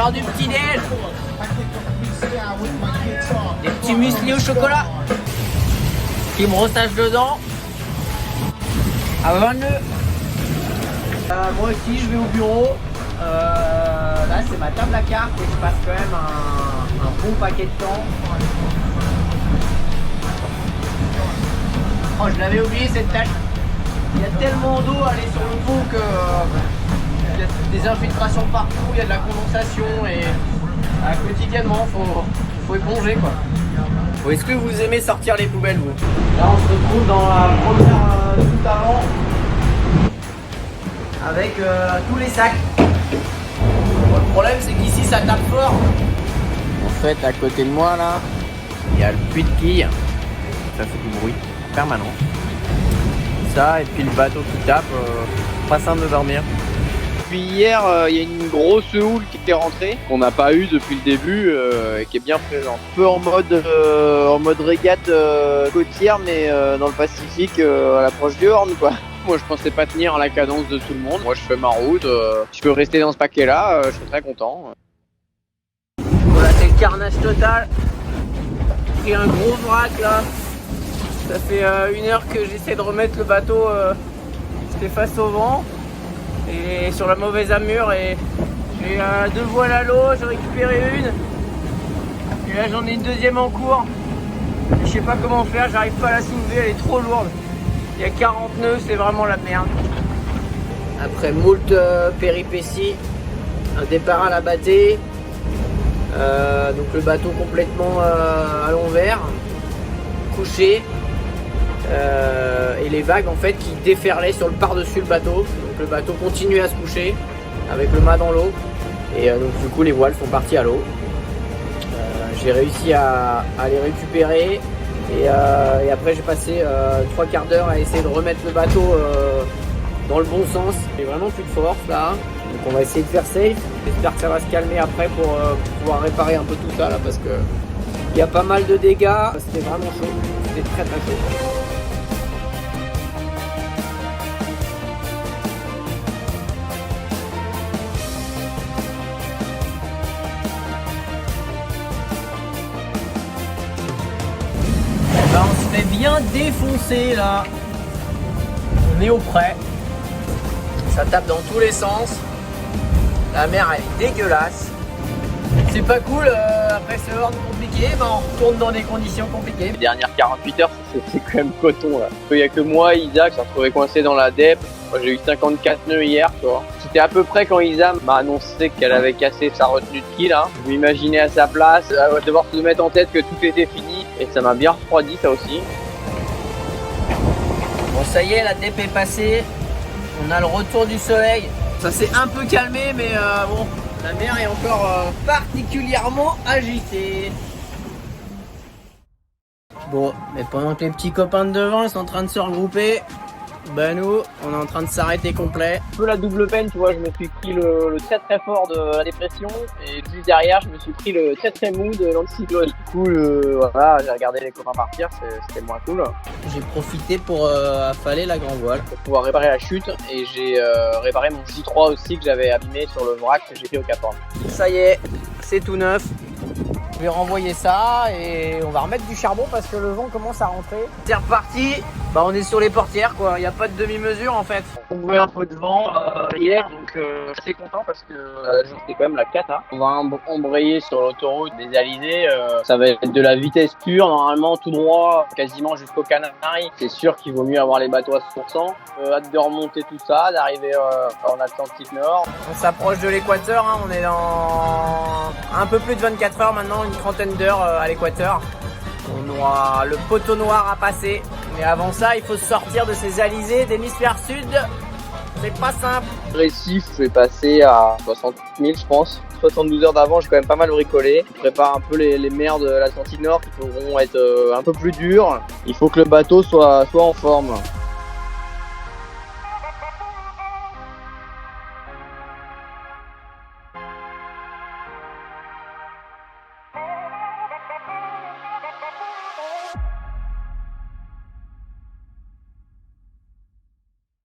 l'heure du petit déj. Des petits muesli au chocolat. Qui me ressache dedans. À 22. Moi aussi je vais au bureau. Là c'est ma table à carte et je passe quand même un bon paquet de temps. Oh, je l'avais oublié cette tâche. Il y a tellement d'eau à aller sur le pont que il y a des infiltrations partout, il y a de la condensation et quotidiennement faut éponger quoi. Bon, est-ce que vous aimez sortir les poubelles vous? Là on se retrouve dans la première soute avant avec tous les sacs. Bon, le problème c'est qu'ici ça tape fort. En fait à côté de moi là, il y a le puits de quilles. Ça fait du bruit permanent. Ça et puis le bateau qui tape, pas simple de dormir. Puis hier, il y a une grosse houle qui était rentrée, qu'on n'a pas eu depuis le début et qui est bien présente. Un peu en mode régate côtière, mais dans le Pacifique, à l'approche du Horn, quoi. Moi, je pensais pas tenir la cadence de tout le monde. Moi, je fais ma route. Je peux rester dans ce paquet-là, je suis très content. Voilà, c'est le carnage total. J'ai pris un gros vrac là. Ça fait 1 heure que j'essaie de remettre le bateau. C'était face au vent et sur la mauvaise amure. Et j'ai 2 voiles à l'eau, j'ai récupéré une. Et là, j'en ai une deuxième en cours. Et je sais pas comment faire, j'arrive pas à la soulever, elle est trop lourde. Il y a 40 nœuds, c'est vraiment la merde. Après moult péripéties, un départ à la bâtée, donc le bateau complètement à l'envers, couché, et les vagues en fait qui déferlaient sur le par-dessus le bateau. Donc le bateau continuait à se coucher avec le mât dans l'eau, et donc du coup les voiles sont parties à l'eau. J'ai réussi à les récupérer. Et après j'ai passé 3 quarts d'heure à essayer de remettre le bateau dans le bon sens. J'ai vraiment plus de force là, donc on va essayer de faire safe. J'espère que ça va se calmer après pour pouvoir réparer un peu tout ça là, parce que il y a pas mal de dégâts. C'était vraiment chaud, c'était très très chaud. On se fait bien défoncer là. On est au près. Ça tape dans tous les sens. La mer elle est dégueulasse. C'est pas cool, après ce hors compliqué, ben on retourne dans des conditions compliquées. Les dernières 48 heures, c'est quand même coton là. Il n'y a que moi, Isa, qui s'est retrouvé coincé dans la DEP. Moi j'ai eu 54 nœuds hier, tu vois. C'était à peu près quand Isa m'a annoncé qu'elle avait cassé sa retenue de quille là. Je m'imaginais à sa place, devoir se mettre en tête que tout était fini. Et ça m'a bien refroidi ça aussi. Bon ça y est, la DEP est passée. On a le retour du soleil. Ça s'est un peu calmé, mais bon, la mer est encore particulièrement agitée. Bon, mais pendant que les petits copains de devant sont en train de se regrouper, bah nous, on est en train de s'arrêter complet. Un peu la double peine, tu vois, je me suis pris le très très fort de la dépression et juste derrière, je me suis pris le très très mou de l'anticyclone. Du coup, voilà, j'ai regardé les copains partir, c'était moins cool. J'ai profité pour affaler la grand voile. Pour pouvoir réparer la chute et j'ai réparé mon J3 aussi que j'avais abîmé sur le vrac que j'ai pris au Cap Horn. Ça y est, c'est tout neuf. Je vais renvoyer ça et on va remettre du charbon parce que le vent commence à rentrer. C'est reparti, bah on est sur les portières quoi, il n'y a pas de demi-mesure en fait. On trouvait un peu de vent hier, donc je suis content parce que c'était quand même la cata. On va embrayer sur l'autoroute des Alizés, ça va être de la vitesse pure, normalement tout droit, quasiment jusqu'aux Canaries. C'est sûr qu'il vaut mieux avoir les bateaux à 100%. Hâte de remonter tout ça, d'arriver en Atlantique Nord. On s'approche de l'équateur, hein. On est dans un peu plus de 24 heures maintenant, une trentaine d'heures à l'équateur. On aura le poteau noir à passer, mais avant ça il faut sortir de ces alizés d'hémisphère sud. C'est pas simple. Le récif, je vais passer à 60 000 je pense. 72 heures d'avant, j'ai quand même pas mal bricolé. Je prépare un peu les mers de l'Atlantique Nord qui pourront être un peu plus dures. Il faut que le bateau soit en forme.